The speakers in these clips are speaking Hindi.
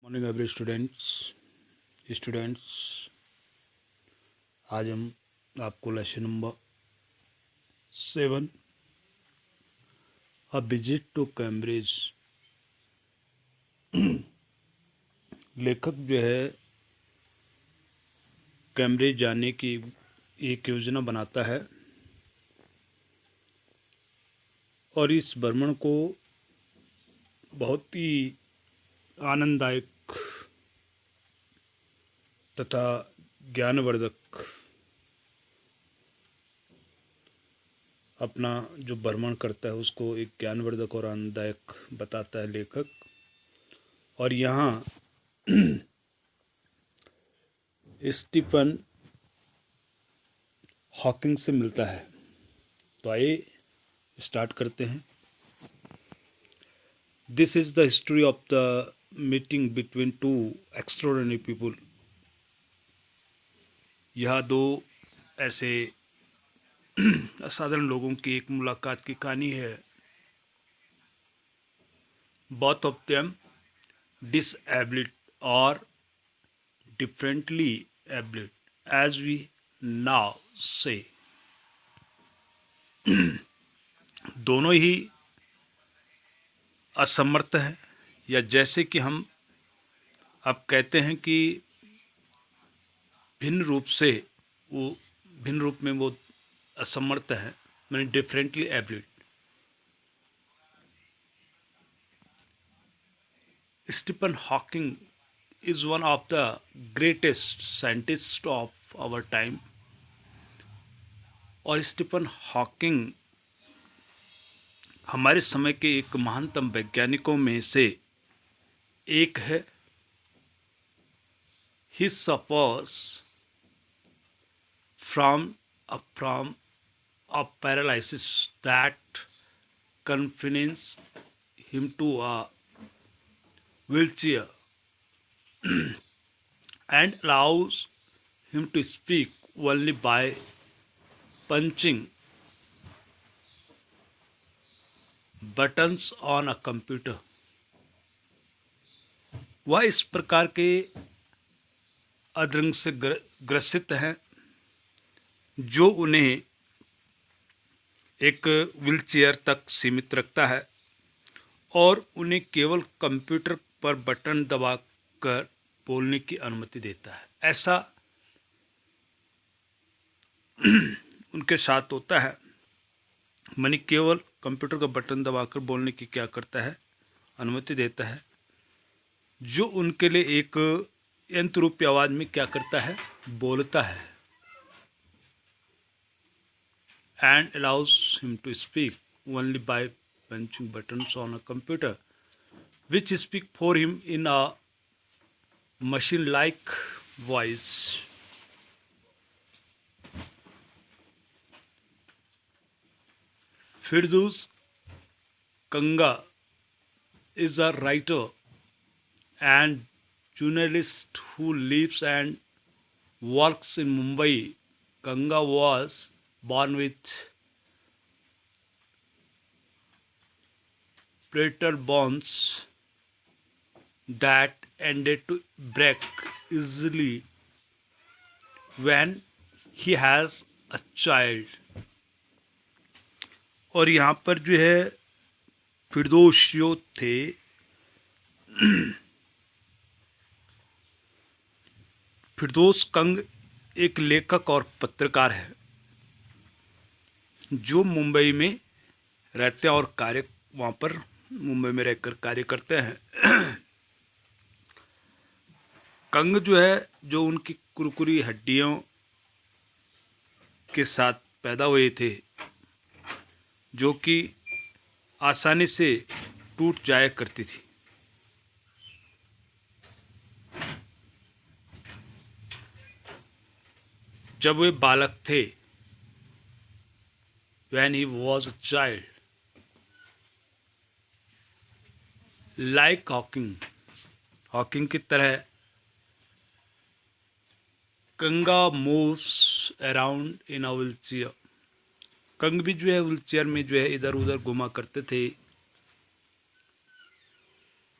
मॉर्निंग एवरी स्टूडेंट्स आज हम आपको lesson number 7 a visit to Cambridge. लेखक जो है कैम्ब्रिज जाने की एक योजना बनाता है और इस भ्रमण को बहुत ही आनंददायक तथा ज्ञानवर्धक अपना जो भ्रमण करता है उसको एक ज्ञानवर्धक और आनंददायक बताता है लेखक। और यहाँ स्टीफन हॉकिंग से मिलता है। तो आइए स्टार्ट करते हैं। This is the history of the meeting between two extraordinary people. यह दो ऐसे असाधारण लोगों की एक मुलाकात की कहानी है। Both of them disabled or differently abled as we now say। दोनों ही असमर्थ हैं, या जैसे कि हम अब कहते हैं कि भिन्न रूप में वो असमर्थ है, मैंने differently abled. Stephen Hawking is one of the greatest scientists of our time। और स्टीफन हॉकिंग हमारे समय के एक महानतम वैज्ञानिकों में से एक है। He suffers from a paralysis that confines him to a wheelchair and allows him to speak only by punching buttons on a computer। वह इस प्रकार के अद्रंग से ग्रसित हैं जो उन्हें एक व्हीलचेयर तक सीमित रखता है और उन्हें केवल कंप्यूटर पर बटन दबाकर बोलने की अनुमति देता है। ऐसा उनके साथ होता है। मनी केवल कंप्यूटर का बटन दबाकर बोलने की क्या करता है, अनुमति देता है, जो उनके लिए एक यंत्र रूपी आवाज में क्या करता है, बोलता है। And allows him to speak only by punching buttons on a computer which speak for him in a machine-like voice। Firdaus Kanga is a writer and journalist who lives and works in Mumbai। Kanga was born with brittle bones that ended to break easily when he has a child। और यहाँ पर जो है फिरदौस जो थे, फिरदौस कंग एक लेखक और पत्रकार है जो मुंबई में रहते हैं और कार्य वहाँ पर मुंबई में रहकर कार्य करते हैं। कंग जो है, जो उनकी कुरकुरी हड्डियों के साथ पैदा हुए थे, जो कि आसानी से टूट जाया करती थी। जब वे बालक थे, when he was a child, like Hawking की तरह कंगा moves around in a wheelchair. कंग भी जो है व्हीलचेयर में जो है इधर उधर घुमा करते थे,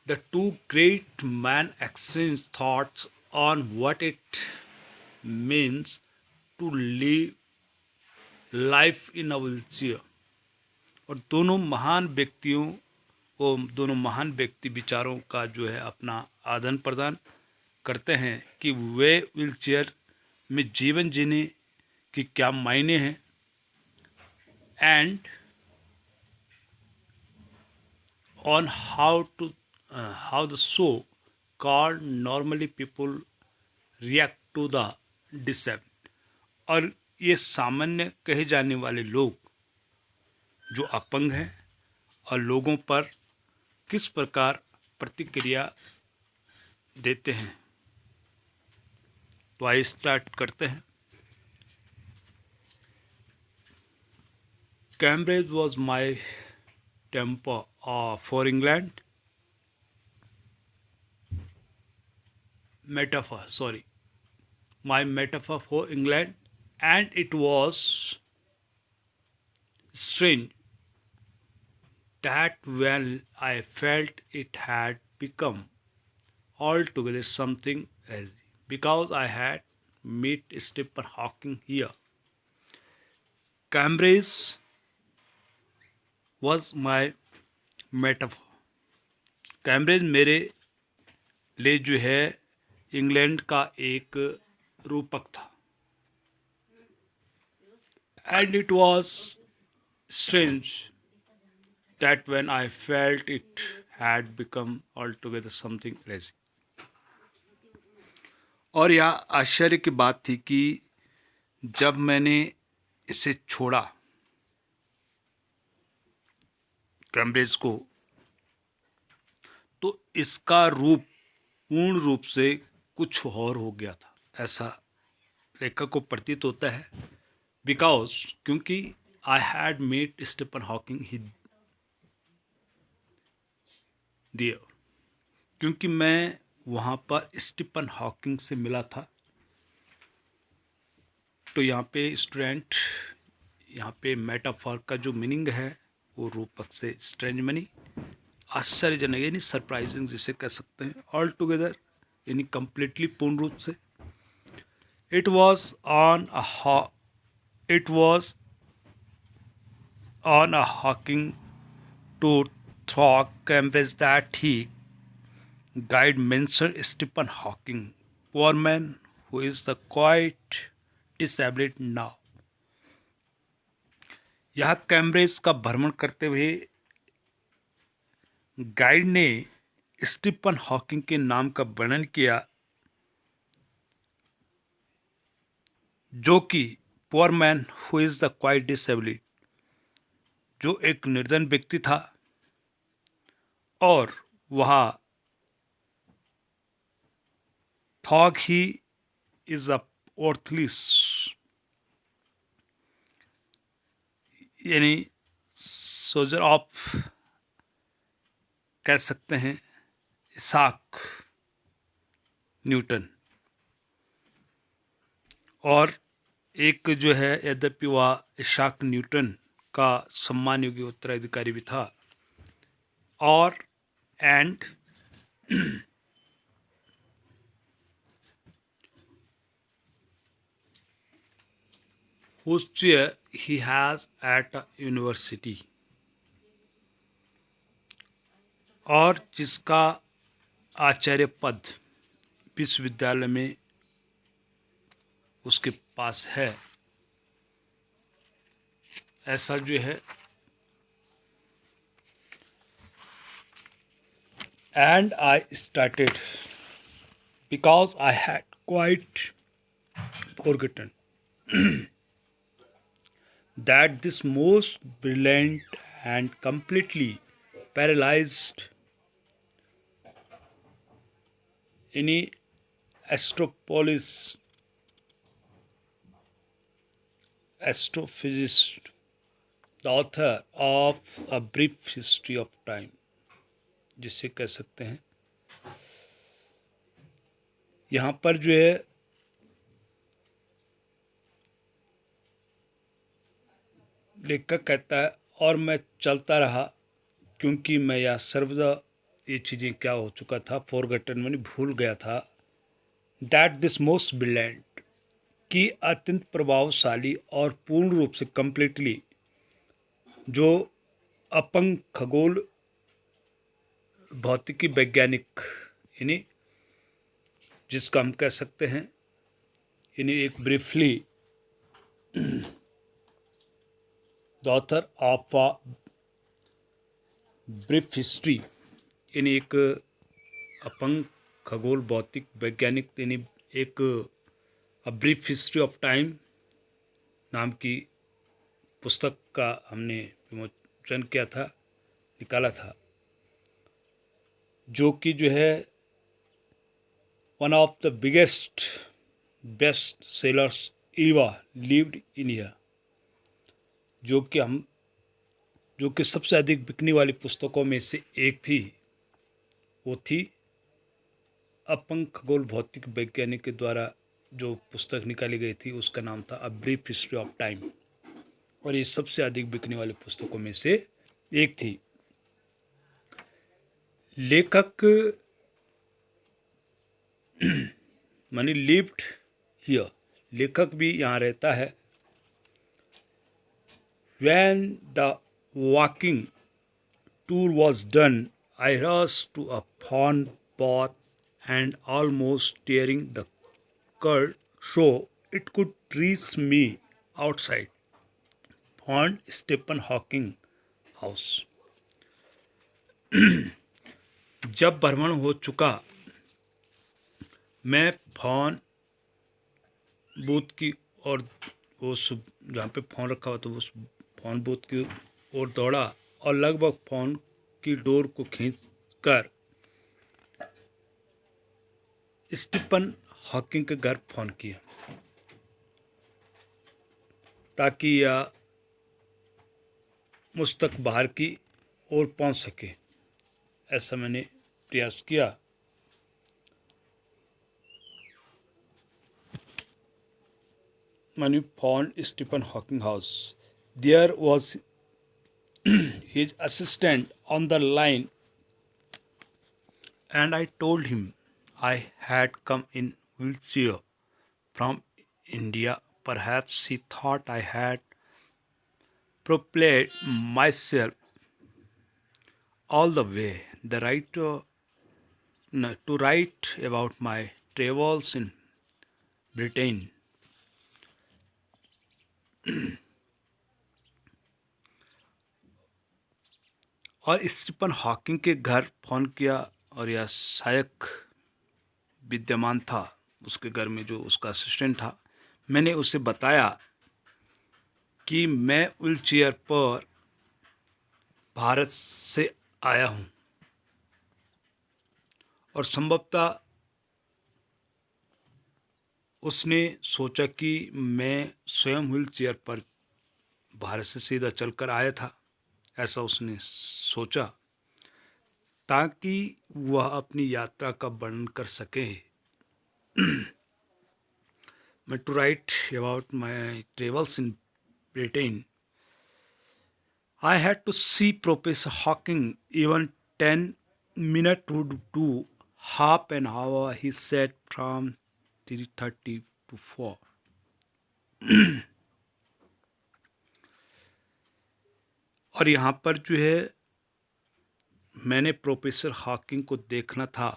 The two great men exchange thoughts on what it means to live life in a wheelchair. और दोनों महान व्यक्ति विचारों का जो है अपना आदान प्रदान करते हैं कि वे व्हीलचेयर में जीवन जीने की क्या मायने हैं, and on how the so called normally people react to the disabled. और ये सामान्य कहे जाने वाले लोग जो अपंग हैं और लोगों पर किस प्रकार प्रतिक्रिया देते हैं। तो आइए स्टार्ट करते हैं। Cambridge was my temper for England metaphor, my metaphor for England, and it was strange that when I felt it had become altogether something else, because I had met Stephen Hawking here. Cambridge was my metaphor. Cambridge मेरे लिए जो है इंग्लैंड का एक रूपक था। And it was strange that when I felt it had become altogether something crazy. और यह आश्चर्य की बात थी कि जब मैंने इसे छोड़ा कैम्ब्रिज को, तो इसका रूप पूर्ण रूप से कुछ और हो गया था, ऐसा लेखक को प्रतीत होता है। बिकॉज क्योंकि I had met Stephen Hawking there, क्योंकि मैं वहाँ पर स्टीफन हॉकिंग से मिला था। तो यहाँ पे स्टूडेंट, यहाँ पे मेटाफॉर का जो मीनिंग है वो रूपक से स्ट्रेंज मनी, आश्चर्यजनक यानी सरप्राइजिंग जिसे कह सकते हैं, ऑल टुगेदर यानी कंप्लीटली पूर्ण रूप से। It was on a walking tour थॉक Cambridge that he guide mention Stephen Hawking, poor man who is the quite disabled now. यह कैम्ब्रिज का भ्रमण करते हुए गाइड ने स्टीफन हॉकिंग के नाम का वर्णन किया, जो कि poor man who is the quite disabled, जो एक निर्धन व्यक्ति था और वह थॉक ही इज अ ऑर्थलिस यानी सोल्जर ऑफ कह सकते हैं इसाक न्यूटन। और एक जो है यद्यपि वह इसाक न्यूटन का सम्मान योग्य उत्तराधिकारी भी था, और and whose chair he has at a university, और जिसका आचार्य पद विश्वविद्यालय में उसके पास है, ऐसा जो है। And I started because I had quite forgotten that this most brilliant and completely paralyzed any astrophysicist, the author of A Brief History of Time, जिसे कह सकते हैं यहाँ पर जो है लेखक कहता है, और मैं चलता रहा क्योंकि मैं यह सर्वदा ये चीज़ें क्या हो चुका था, फॉरगटन मैंने भूल गया था। दैट दिस मोस्ट ब्रिलियंट कि अत्यंत प्रभावशाली और पूर्ण रूप से कंप्लीटली जो अपंग खगोल भौतिकी वैज्ञानिक यानी जिसका हम कह सकते हैं, यानी एक briefly the author of a brief history, यानी एक अपंग खगोल भौतिक वैज्ञानिक, यानी एक a brief history of time नाम की पुस्तक का हमने विमोचन किया था, निकाला था, जो कि जो है one of the biggest best sellers ever lived in year, जो कि सबसे अधिक बिकने वाली पुस्तकों में से एक थी। वो थी अपंग खगोल भौतिक वैज्ञानिक के द्वारा जो पुस्तक निकाली गई थी, उसका नाम था a brief history of time, और ये सबसे अधिक बिकने वाली पुस्तकों में से एक थी। लेखक मानी लिव्ड हियर, लेखक भी यहाँ रहता है। When the walking tour was done, I rushed to a fawn bath and almost tearing the curd so it could reach me outside Fawn Stephen Hawking House. जब भ्रमण हो चुका, मैं फॉन बूथ की और वो जहाँ पे फ़ोन रखा हुआ था उस फ़ोन बूथ की ओर दौड़ा और लगभग फ़ोन की डोर को खींचकर स्टीफन हॉकिंग के घर फ़ोन किया ताकि यह मुझ तक बाहर की ओर पहुंच सके। ऐसा मैंने प्रयास किया। Many found Stephen Hawking house. There was his assistant on the line, and I told him I had come in wheelchair from India. Perhaps he thought I had propelled myself all the way. The writer to write about my travels in Britain. और स्टीफन हॉकिंग के घर फ़ोन किया और यह सहायक विद्यमान था उसके घर में, जो उसका असिस्टेंट था। मैंने उसे बताया कि मैं व्हीलचेयर पर भारत से आया हूँ और संभवतः उसने सोचा कि मैं स्वयं व्हीलचेयर पर भारत से सीधा चलकर आया था, ऐसा उसने सोचा ताकि वह अपनी यात्रा का वर्णन कर सके। मैं to write about my travels in Britain, I had to see Professor Hawking. Even 10 minutes would do. Half an hour, he said, from 3:30 to 4. और यहाँ पर जो है मैंने प्रोफेसर हॉकिंग को देखना था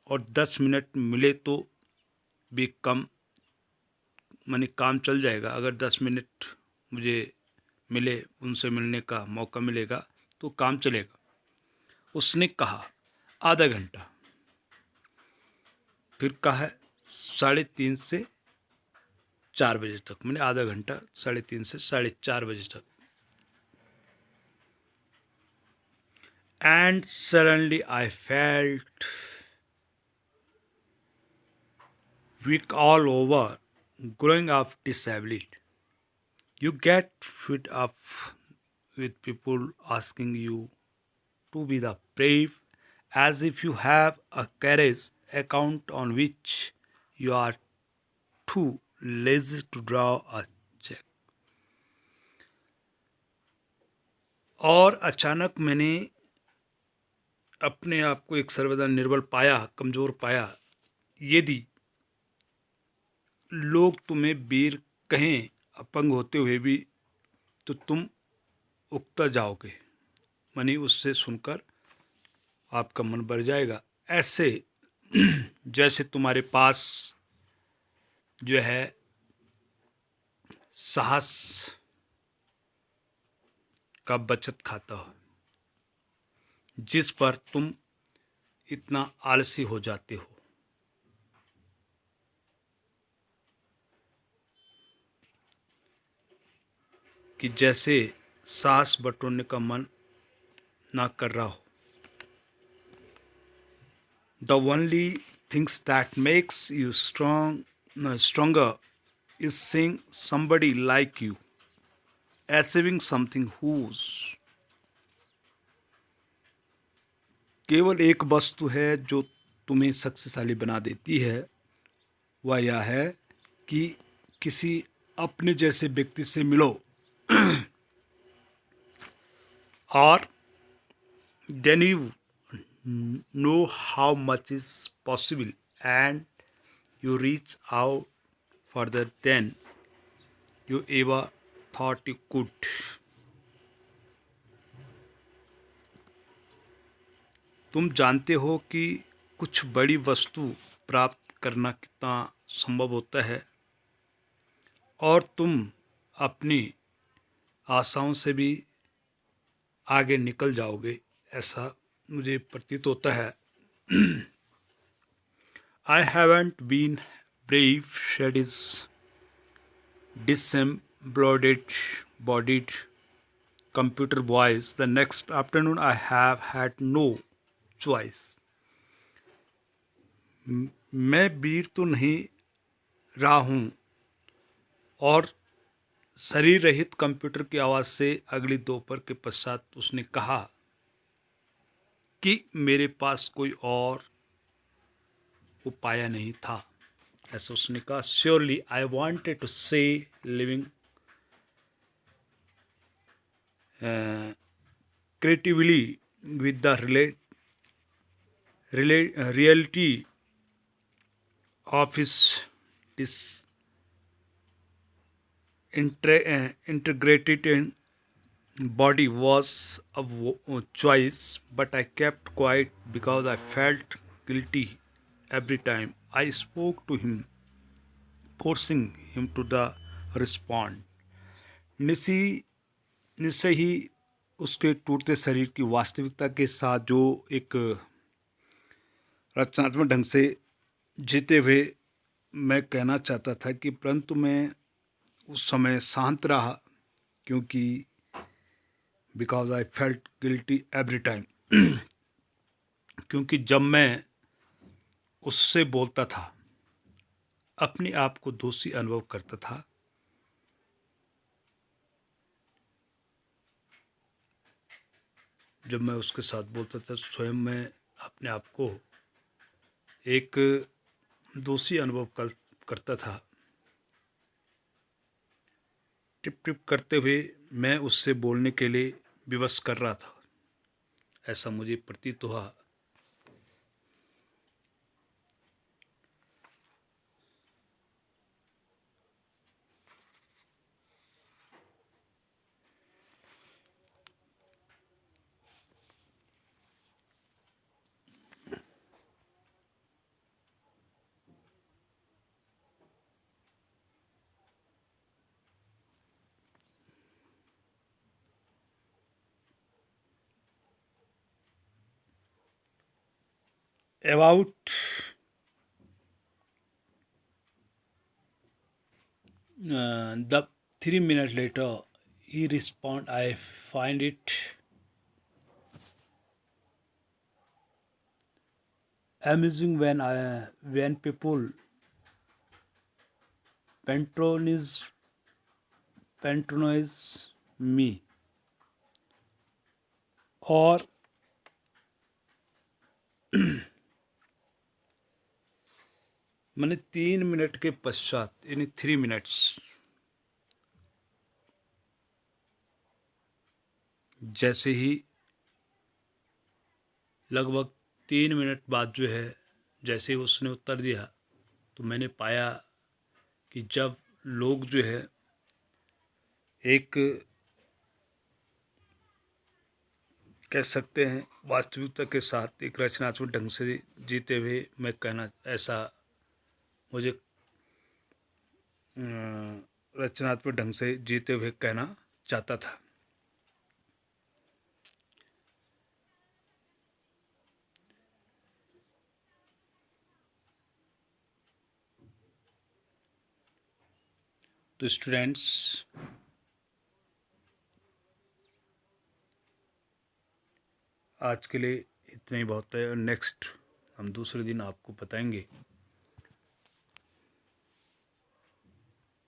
और 10 मिनट मिले तो भी कम, माने काम चल जाएगा। अगर 10 मिनट मुझे मिले, उनसे मिलने का मौका मिलेगा तो काम चलेगा। उसने कहा आधा घंटा, फिर कहा 3:30 से 4 बजे तक। मैंने आधा घंटा 3:30 से 4:30 बजे तक। And suddenly I felt weak all over, growing up disabled. You get fed up with people asking you to be the brave, as if you have a carriage account on which you are too lazy to draw a check. और अचानक मैंने अपने आप को एक सर्वदा निर्बल पाया, कमज़ोर पाया, यदि लोग तुम्हें वीर कहें अपंग होते हुए भी, तो तुम उकता जाओगे, मानी उससे सुनकर आपका मन भर जाएगा। ऐसे जैसे तुम्हारे पास जो है साहस का बचत खाता हो, जिस पर तुम इतना आलसी हो जाते हो कि जैसे सांस बटोरने का मन ना कर रहा हो। The only things that makes you stronger is seeing somebody like you achieving something whose केवल एक वस्तु है जो तुम्हें शक्तिशाली बना देती है, वह यह है कि किसी अपने जैसे व्यक्ति से मिलो और then you know how much is possible and you reach out further than you ever thought you could. तुम जानते हो कि कुछ बड़ी वस्तु प्राप्त करना कितना संभव होता है, और तुम अपनी आशाओं से भी आगे निकल जाओगे, ऐसा मुझे प्रतीत होता है। I haven't been brave, shed his disembodied bodied computer voice. The next afternoon I have had no choice. मैं वीर तो नहीं रहा हूँ, और शरीर रहित कंप्यूटर की आवाज़ से अगली दोपहर के पश्चात उसने कहा कि मेरे पास कोई और उपाय नहीं था। ऐसा उसने कहा। श्योरली आई वांटेड टू से living creatively with the reality of his integrated body was a choice, but I kept quiet because I felt guilty every time I spoke to him, forcing him to the respond. निश्चय ही उसके टूटते शरीर की वास्तविकता के साथ जो एक रचनात्मक ढंग से जीते हुए मैं कहना चाहता था कि परंतु मैं उस समय शांत रहा, क्योंकि because I felt guilty every time क्योंकि जब मैं उससे बोलता था, अपने आप को दोषी अनुभव करता था। जब मैं उसके साथ बोलता था, स्वयं मैं अपने आप को एक दोषी अनुभव करता था। टिप टिप करते हुए मैं उससे बोलने के लिए विवश कर रहा था, ऐसा मुझे प्रतीत हुआ। About the 3 minutes later, he responded, I find it amusing when people patronize me, और मैंने 3 मिनट के पश्चात, यानी 3 मिनट्स, जैसे ही लगभग 3 मिनट बाद जो है, जैसे ही उसने उत्तर दिया तो मैंने पाया कि जब लोग जो है एक कह सकते हैं वास्तविकता के साथ एक रचनात्मक ढंग से जीते हुए, मैं कहना ऐसा मुझे रचनात्मक ढंग से जीते हुए कहना चाहता था। तो स्टूडेंट्स, आज के लिए इतना ही बहुत है, और नेक्स्ट हम दूसरे दिन आपको बताएंगे